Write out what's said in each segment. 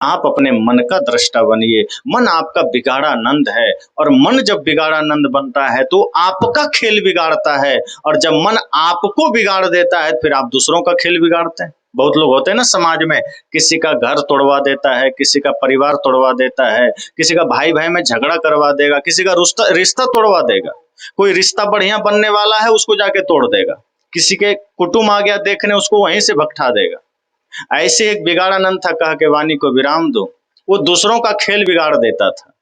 आप अपने मन का दृष्टा बनिए। मन आपका बिगाड़ानंद है, और मन जब बिगाड़ानंद बनता है तो आपका खेल बिगाड़ता है, और जब मन आपको बिगाड़ देता है फिर आप दूसरों का खेल बिगाड़ते हैं। बहुत लोग होते हैं ना समाज में, किसी का घर तोड़वा देता है, किसी का परिवार तोड़वा देता है, किसी का भाई भाई में झगड़ा करवा देगा, किसी का रिश्ता तोड़वा देगा। कोई रिश्ता बढ़िया बनने वाला है उसको जाके तोड़ देगा, किसी के कुटुंब आ गया देखने उसको वहीं से भगठा देगा। ऐसे एक बिगाड़ानंद था, कह के वाणी को विराम दो। वो दूसरों का खेल बिगाड़ देता था।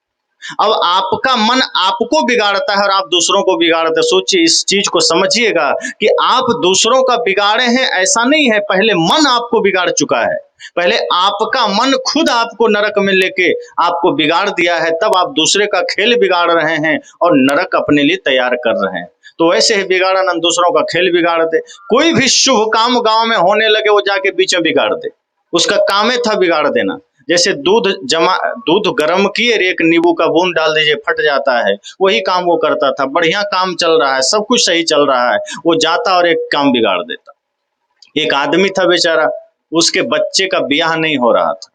अब आपका मन आपको बिगाड़ता है और आप दूसरों को बिगाड़ते। सोचिए, इस चीज को समझिएगा कि आप दूसरों का बिगाड़े हैं ऐसा नहीं है, पहले मन आपको बिगाड़ चुका है। पहले आपका मन खुद आपको नरक में लेके आपको बिगाड़ दिया है, तब आप दूसरे का खेल बिगाड़ रहे हैं और नरक अपने लिए तैयार कर रहे हैं। तो वैसे ही बिगाड़ानंद दूसरों का खेल बिगाड़ दे। कोई भी शुभ काम गांव में होने लगे वो जाके बीच में बिगाड़ दे, उसका काम था बिगाड़ देना। जैसे दूध गर्म किए, एक नींबू का बूंद डाल दीजिए फट जाता है, वही काम वो करता था। बढ़िया काम चल रहा है, सब कुछ सही चल रहा है, वो जाता और एक काम बिगाड़ देता। एक आदमी था बेचारा, उसके बच्चे का ब्याह नहीं हो रहा था,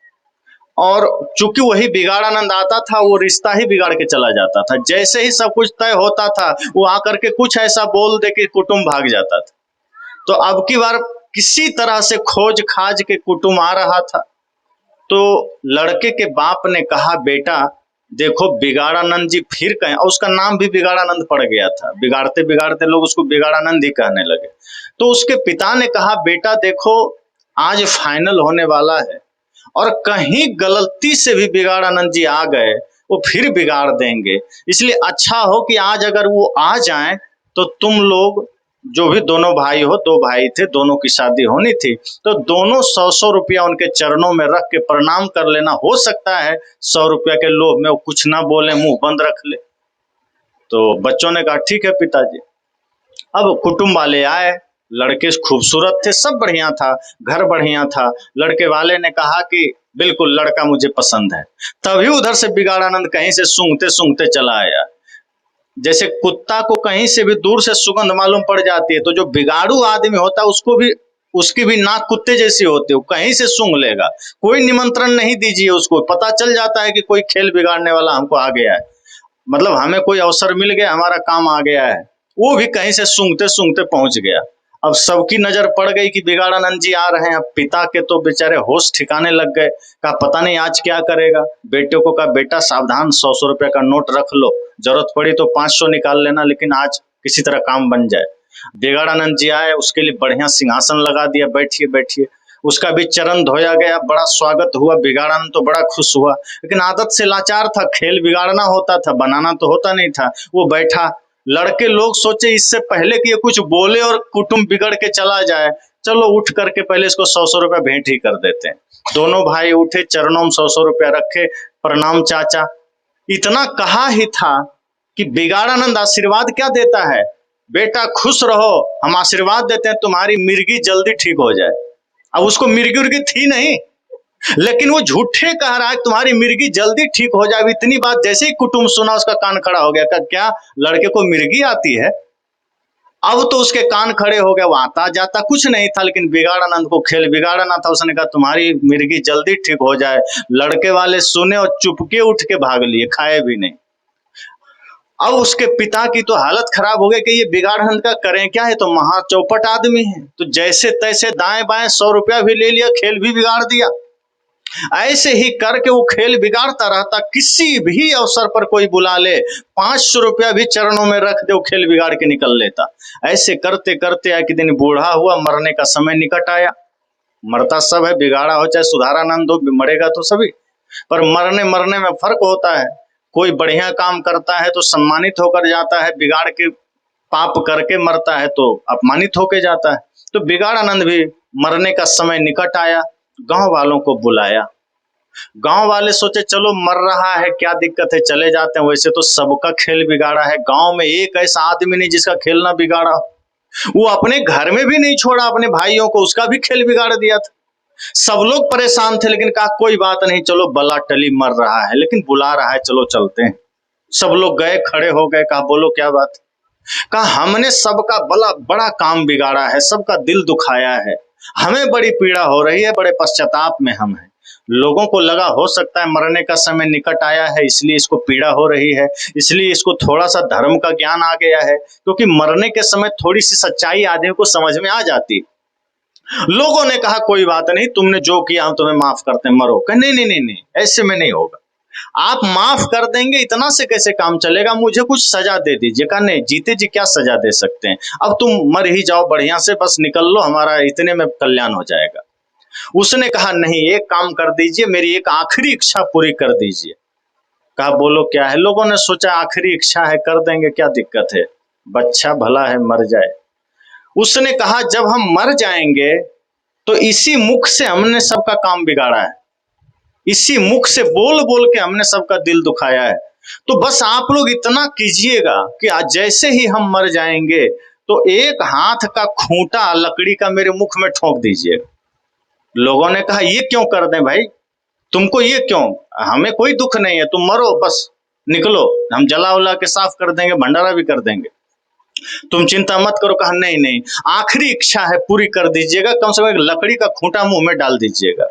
और चूंकि वही बिगाड़ानंद आता था वो रिश्ता ही बिगाड़ के चला जाता था। जैसे ही सब कुछ तय होता था वो आकर के कुछ ऐसा बोल दे कि कुटुंब भाग जाता था। तो अब की बार किसी तरह से खोज खाज के कुटुंब आ रहा था, तो लड़के के बाप ने कहा, बेटा देखो बिगाड़ानंद जी फिर कहें, और उसका नाम भी बिगाड़ानंद पड़ गया था। बिगाड़ते बिगाड़ते लोग उसको बिगाड़ानंद ही कहने लगे। तो उसके पिता ने कहा, बेटा देखो आज फाइनल होने वाला है, और कहीं गलती से भी बिगाड़ानंद जी आ गए वो फिर बिगाड़ देंगे, इसलिए अच्छा हो कि आज अगर वो आ जाएं तो तुम लोग जो भी दोनों भाई हो, 2 भाई थे, दोनों की शादी होनी थी, तो दोनों 100-100 रुपया उनके चरणों में रख के प्रणाम कर लेना। हो सकता है 100 रुपया के लोभ में वो कुछ ना बोले, मुंह बंद रख ले। तो बच्चों ने कहा ठीक है पिताजी। अब कुटुंब वाले आए, लड़के खूबसूरत थे, सब बढ़िया था, घर बढ़िया था। लड़के वाले ने कहा कि बिल्कुल लड़का मुझे पसंद है। तभी उधर से बिगाड़ानंद कहीं से सूंघते सूंघते चला आया। जैसे कुत्ता को कहीं से भी दूर से सुगंध मालूम पड़ जाती है, तो जो बिगाड़ू आदमी होता है उसको भी, उसकी भी नाक कुत्ते जैसी होती है, कहीं से सूंघ लेगा। कोई निमंत्रण नहीं दीजिए, उसको पता चल जाता है कि कोई खेल बिगाड़ने वाला हमको आ गया है, मतलब हमें कोई अवसर मिल गया, हमारा काम आ गया है। वो भी कहीं से सूंघते सूंघते पहुंच गया। अब सबकी नजर पड़ गई कि बिगाड़ानंद जी आ रहे हैं। अब पिता के तो बेचारे होश ठिकाने लग गए, कहा पता नहीं आज क्या करेगा। बेटे को कहा, बेटा सावधान, 100-100 रुपए का नोट रख लो, जरूरत पड़ी तो 500 निकाल लेना, लेकिन आज किसी तरह काम बन जाए। बिगाड़ानंद जी आए, उसके लिए बढ़िया सिंहासन लगा दिया, बैठिए बैठिए। उसका भी चरण धोया गया, बड़ा स्वागत हुआ। बिगाड़ानंद तो बड़ा खुश हुआ, लेकिन आदत से लाचार था, खेल बिगाड़ना होता था, बनाना तो होता नहीं था। वो बैठा। लड़के लोग सोचे इससे पहले कि ये कुछ बोले और कुटुंब बिगड़ के चला जाए, चलो उठ करके पहले इसको 100-100 रुपया भेंट ही कर देते हैं। दोनों भाई उठे, चरणों में 100-100 रुपया रखे, प्रणाम चाचा। इतना कहा ही था कि बिगाड़ानंद आशीर्वाद क्या देता है, बेटा खुश रहो, हम आशीर्वाद देते हैं तुम्हारी मिर्गी जल्दी ठीक हो जाए। अब उसको मिर्गी उर्गी थी नहीं, लेकिन वो झूठे कह रहा है तुम्हारी मिर्गी जल्दी ठीक हो जाए। इतनी बात जैसे ही कुटुंब सुना उसका कान खड़ा हो गया, क्या लड़के को मिर्गी आती है? अब तो उसके कान खड़े हो गए, वो आता जाता कुछ नहीं था, लेकिन बिगाड़ानंद को खेल बिगाड़ना था। उसने कहा तुम्हारी मिर्गी जल्दी ठीक हो जाए। लड़के वाले सुने और चुपके उठ के भाग लिए, खाए भी नहीं। अब उसके पिता की तो हालत खराब हो गई कि ये बिगाड़ानंद का करें क्या, है तो महा चौपट आदमी है। तो जैसे तैसे दाएं बाएं 100 रुपया भी ले लिया, खेल भी बिगाड़ दिया। ऐसे ही करके वो खेल बिगाड़ता रहता। किसी भी अवसर पर कोई बुला ले, 500 रुपया भी चरणों में रख दे, वो खेल बिगाड़ के निकल लेता। ऐसे करते करते एक दिन बूढ़ा हुआ, मरने का समय निकट आया। मरता सब है, बिगाड़ा हो चाहे सुधारानंद हो, मरेगा तो सभी, पर मरने मरने में फर्क होता है। कोई बढ़िया काम करता है तो सम्मानित होकर जाता है, बिगाड़ के पाप करके मरता है तो अपमानित होके जाता है। तो बिगाड़ानंद भी मरने का समय निकट आया, गांव वालों को बुलाया। गांव वाले सोचे चलो मर रहा है, क्या दिक्कत है, चले जाते हैं। वैसे तो सबका खेल बिगाड़ा है, गांव में एक ऐसा आदमी नहीं जिसका खेल ना बिगाड़ा। वो अपने घर में भी नहीं छोड़ा अपने भाइयों को, उसका भी खेल बिगाड़ दिया था। सब लोग परेशान थे, लेकिन कहा कोई बात नहीं, चलो बला टली, मर रहा है लेकिन बुला रहा है, चलो चलते हैं। सब लोग गए, खड़े हो गए, कहा बोलो क्या बात। कहा हमने सबका बड़ा काम बिगाड़ा है, सबका दिल दुखाया है, हमें बड़ी पीड़ा हो रही है, बड़े पश्चाताप में हम हैं। लोगों को लगा हो सकता है मरने का समय निकट आया है, इसलिए इसको पीड़ा हो रही है, इसलिए इसको थोड़ा सा धर्म का ज्ञान आ गया है, क्योंकि मरने के समय थोड़ी सी सच्चाई आदमी को समझ में आ जाती। लोगों ने कहा कोई बात नहीं, तुमने जो किया हम तुम्हें माफ करते हैं, मरो। कहा नहीं नहीं नहीं नहीं, ऐसे में नहीं होगा, आप माफ कर देंगे इतना से कैसे काम चलेगा, मुझे कुछ सजा दे दीजिए। कहा नहीं, जीते जी क्या सजा दे सकते हैं, अब तुम मर ही जाओ बढ़िया से, बस निकल लो, हमारा इतने में कल्याण हो जाएगा। उसने कहा नहीं, एक काम कर दीजिए, मेरी एक आखिरी इच्छा पूरी कर दीजिए। कहा बोलो क्या है। लोगों ने सोचा आखिरी इच्छा है, कर देंगे, क्या दिक्कत है, बच्चा भला है मर जाए। उसने कहा जब हम मर जाएंगे तो इसी मुख से हमने सबका काम बिगाड़ा है, इसी मुख से बोल बोल के हमने सबका दिल दुखाया है, तो बस आप लोग इतना कीजिएगा कि आज जैसे ही हम मर जाएंगे तो एक हाथ का खूंटा लकड़ी का मेरे मुख में ठोक दीजिए। लोगों ने कहा ये क्यों कर दें भाई, तुमको ये क्यों, हमें कोई दुख नहीं है, तुम मरो बस, निकलो, हम जला उला के साफ कर देंगे, भंडारा भी कर देंगे, तुम चिंता मत करो। कहा नहीं नहीं, आखिरी इच्छा है पूरी कर दीजिएगा, कम से कम एक लकड़ी का खूंटा मुंह में डाल दीजिएगा।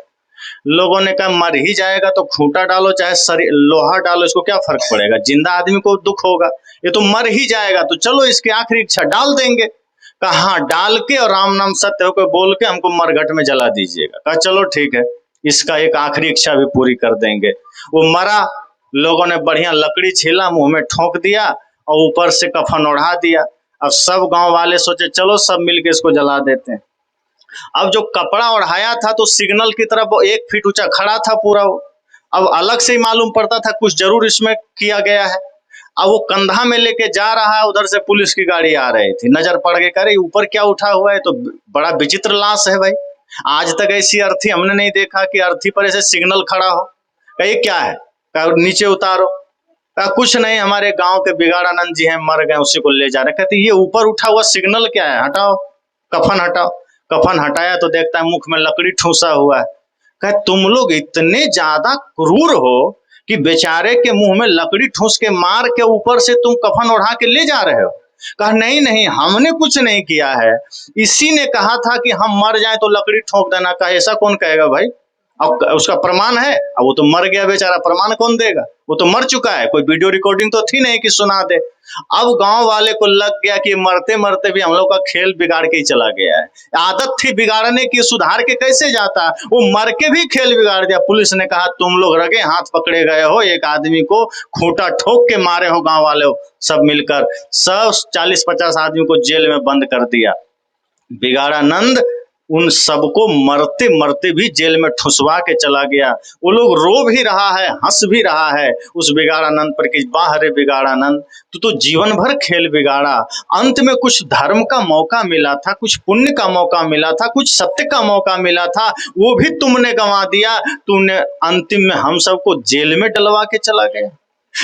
लोगों ने कहा मर ही जाएगा तो खूंटा डालो चाहे लोहा डालो, इसको क्या फर्क पड़ेगा, जिंदा आदमी को दुख होगा, ये तो मर ही जाएगा, तो चलो इसकी आखिरी इच्छा डाल देंगे। कहा हाँ, डाल के और राम नाम सत्य होकर बोल के हमको मरघट में जला दीजिएगा। कहा चलो ठीक है, इसका एक आखिरी इच्छा भी पूरी कर देंगे। वो मरा, लोगों ने बढ़िया लकड़ी छीला, मुंह में ठोक दिया और ऊपर से कफन ओढ़ा दिया। अब सब गांव वाले सोचे चलो सब मिलके इसको जला देते हैं। अब जो कपड़ा ओढ़ाया था तो सिग्नल की तरफ वो 1 फीट ऊंचा खड़ा था पूरा, वो अब अलग से ही मालूम पड़ता था कुछ जरूर इसमें किया गया है। अब वो कंधा में लेके जा रहा है, उधर से पुलिस की गाड़ी आ रही थी, नजर पड़ गई, करे ऊपर क्या उठा हुआ है, तो बड़ा विचित्र लाश है भाई, आज तक ऐसी अर्थी हमने नहीं देखा कि अर्थी पर ऐसे सिग्नल खड़ा हो। कही क्या है, कहा नीचे उतारो। कहा कुछ नहीं, हमारे गांव के बिगाड़ानंद जी हैं, मर गए, उसी को ले जा रहे। कहते ये ऊपर उठा हुआ सिग्नल क्या है, हटाओ, कफन हटाओ। कफन हटाया तो देखता है मुख में लकड़ी ठूसा हुआ है। कहे तुम लोग इतने ज्यादा क्रूर हो कि बेचारे के मुंह में लकड़ी ठूस के मार के ऊपर से तुम कफन ओढ़ा के ले जा रहे हो। कहा नहीं नहीं, हमने कुछ नहीं किया है, इसी ने कहा था कि हम मर जाए तो लकड़ी ठोक देना। कहा ऐसा कौन कहेगा भाई, अब उसका प्रमाण है, अब वो तो मर गया बेचारा, प्रमाण कौन देगा, वो तो मर चुका है, कोई वीडियो रिकॉर्डिंग तो थी नहीं कि सुना दे। अब गांव वाले को लग गया कि मरते मरते भी हम लोग का खेल बिगाड़ के ही चला गया है, आदत थी बिगाड़ने की, सुधार के कैसे जाता, वो मर के भी खेल बिगाड़ दिया। पुलिस ने कहा तुम लोग रगे हाथ पकड़े गए हो, एक आदमी को खूंटा ठोक के मारे हो, गांव वाले सब मिलकर, सब 40-50 आदमी को जेल में बंद कर दिया। बिगाड़ानंद उन सबको मरते मरते भी जेल में ठुसवा के चला गया। वो लोग रो भी रहा है, हंस भी रहा है उस बिगाड़ानंद पर कि वाह रे बिगाड़ानंद, तो जीवन भर खेल बिगाड़ा, अंत में कुछ धर्म का मौका मिला था, कुछ पुण्य का मौका मिला था, कुछ सत्य का मौका मिला था, वो भी तुमने गंवा दिया, तुमने अंतिम में हम सबको जेल में डलवा के चला गया।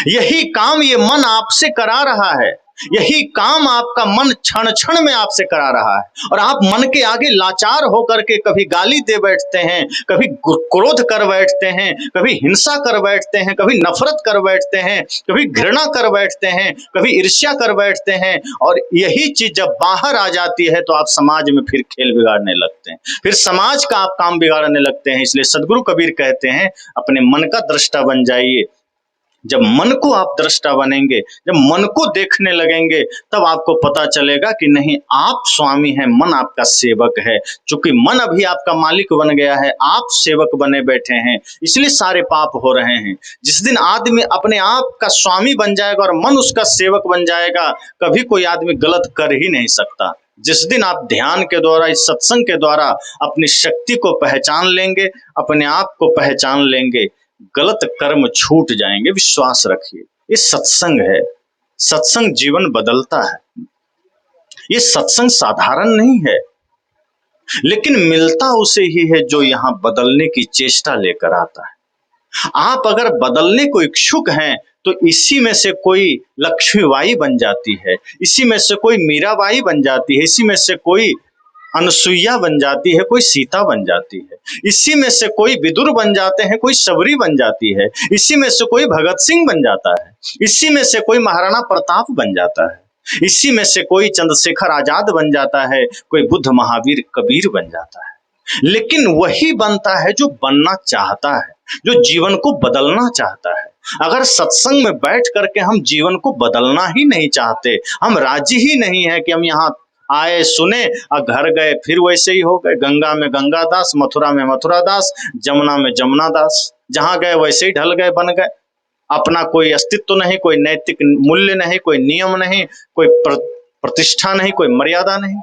यही काम ये मन आपसे करा रहा है, यही काम आपका मन क्षण क्षण में आपसे करा रहा है, और आप मन के आगे लाचार होकर के कभी गाली दे बैठते हैं, कभी क्रोध कर बैठते हैं, कभी हिंसा कर बैठते हैं, कभी नफरत कर बैठते हैं, कभी घृणा कर बैठते हैं, कभी ईर्ष्या कर बैठते हैं, और यही चीज जब बाहर आ जाती है तो आप समाज में फिर खेल बिगाड़ने लगते हैं, फिर समाज का आप काम बिगाड़ने लगते हैं। इसलिए सदगुरु कबीर कहते हैं अपने मन का दृष्टा बन जाइए। जब मन को आप दृष्टा बनेंगे, जब मन को देखने लगेंगे, तब आपको पता चलेगा कि नहीं आप स्वामी हैं, मन आपका सेवक है। चूंकि मन अभी आपका मालिक बन गया है, आप सेवक बने बैठे हैं, इसलिए सारे पाप हो रहे हैं। जिस दिन आदमी अपने आप का स्वामी बन जाएगा और मन उसका सेवक बन जाएगा, कभी कोई आदमी गलत कर ही नहीं सकता। जिस दिन आप ध्यान के द्वारा, इस सत्संग के द्वारा अपनी शक्ति को पहचान लेंगे, अपने आप को पहचान लेंगे, गलत कर्म छूट जाएंगे। विश्वास रखिए, ये सत्संग है, सत्संग जीवन बदलता है। ये सत्संग साधारण नहीं है, लेकिन मिलता उसे ही है जो यहाँ बदलने की चेष्टा लेकर आता है। आप अगर बदलने को इच्छुक हैं तो इसी में से कोई लक्ष्मीबाई बन जाती है, इसी में से कोई मीराबाई बन जाती है, इसी में से कोई अनुसुईया बन जाती है, कोई सीता बन जाती है, इसी में से कोई विदुर बन जाते हैं, कोई सबरी बन जाती है, इसी में से कोई भगत सिंह बन जाता है, इसी में से कोई महाराणा प्रताप बन जाता है, इसी में से कोई चंद्रशेखर आजाद बन जाता है, कोई बुद्ध महावीर कबीर बन जाता है। लेकिन वही बनता है जो बनना चाहता है, जो जीवन को बदलना चाहता है। अगर सत्संग में बैठ करके हम जीवन को बदलना ही नहीं चाहते, हम राजी ही नहीं है कि हम यहाँ आए, सुने और घर गए फिर वैसे ही हो गए, गंगा में गंगा दास, मथुरा में मथुरा दास, जमुना में जमुना दास, जहां गए वैसे ही ढल गए, बन गए। अपना कोई अस्तित्व नहीं, कोई नैतिक मूल्य नहीं, कोई नियम नहीं, कोई प्रतिष्ठा नहीं, कोई मर्यादा नहीं।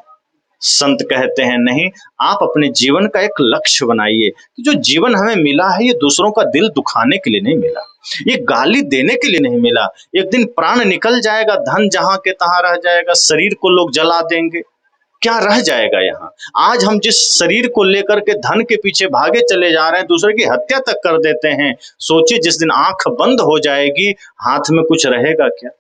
संत कहते हैं नहीं, आप अपने जीवन का एक लक्ष्य बनाइए कि जो जीवन हमें मिला है ये दूसरों का दिल दुखाने के लिए नहीं मिला, ये गाली देने के लिए नहीं मिला। एक दिन प्राण निकल जाएगा, धन जहां के तहां रह जाएगा, शरीर को लोग जला देंगे, क्या रह जाएगा यहाँ। आज हम जिस शरीर को लेकर के धन के पीछे भागे चले जा रहे हैं, दूसरे की हत्या तक कर देते हैं, सोचिए जिस दिन आंख बंद हो जाएगी हाथ में कुछ रहेगा क्या?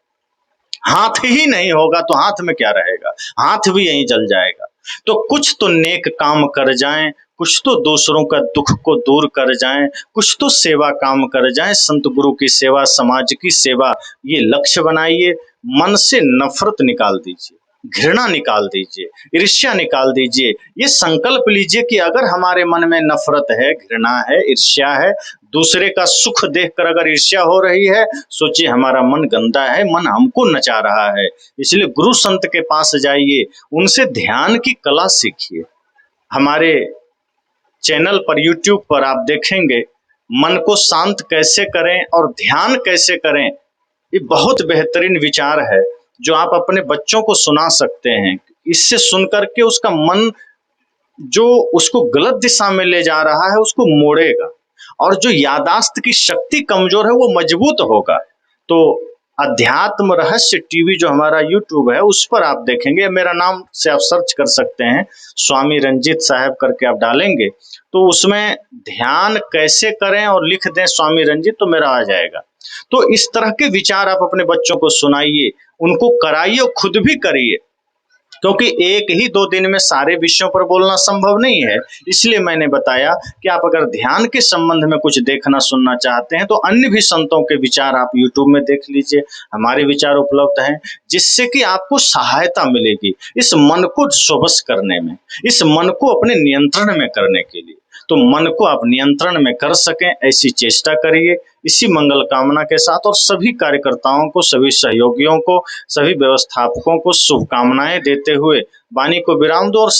हाथ ही नहीं होगा तो हाथ में क्या रहेगा, हाथ भी यहीं जल जाएगा। तो कुछ तो नेक काम कर जाएं, कुछ तो दूसरों का दुख को दूर कर जाएं, कुछ तो सेवा काम कर जाएं, संत गुरु की सेवा, समाज की सेवा, ये लक्ष्य बनाइए। मन से नफरत निकाल दीजिए, घृणा निकाल दीजिए, ईर्ष्या निकाल दीजिए। ये संकल्प लीजिए कि अगर हमारे मन में नफरत है, घृणा है, ईर्ष्या है, दूसरे का सुख देखकर अगर ईर्ष्या हो रही है, सोचिए हमारा मन गंदा है, मन हमको नचा रहा है। इसलिए गुरु संत के पास जाइए, उनसे ध्यान की कला सीखिए। हमारे चैनल पर, यूट्यूब पर आप देखेंगे मन को शांत कैसे करें और ध्यान कैसे करें, ये बहुत बेहतरीन विचार है जो आप अपने बच्चों को सुना सकते हैं। इससे सुनकर के उसका मन जो उसको गलत दिशा में ले जा रहा है उसको मोड़ेगा, और जो यादाश्त की शक्ति कमजोर है वो मजबूत होगा। तो अध्यात्म रहस्य टीवी जो हमारा यूट्यूब है उस पर आप देखेंगे, मेरा नाम से आप सर्च कर सकते हैं, स्वामी रंजीत साहब करके आप डालेंगे तो उसमें ध्यान कैसे करें और लिख दें स्वामी रंजीत तो मेरा आ जाएगा। तो इस तरह के विचार आप अपने बच्चों को सुनाइए, उनको कराइए और खुद भी करिए, क्योंकि एक ही 2 दिन में सारे विषयों पर बोलना संभव नहीं है। इसलिए मैंने बताया कि आप अगर ध्यान के संबंध में कुछ देखना सुनना चाहते हैं तो अन्य भी संतों के विचार आप यूट्यूब में देख लीजिए, हमारे विचार उपलब्ध हैं, जिससे कि आपको सहायता मिलेगी इस मन को स्वबस करने में, इस मन को अपने नियंत्रण में करने के लिए। तो मन को आप नियंत्रण में कर सकें ऐसी चेष्टा करिए। इसी मंगल कामना के साथ और सभी कार्यकर्ताओं को, सभी सहयोगियों को, सभी व्यवस्थापकों को शुभकामनाएं देते हुए वाणी को विराम दो और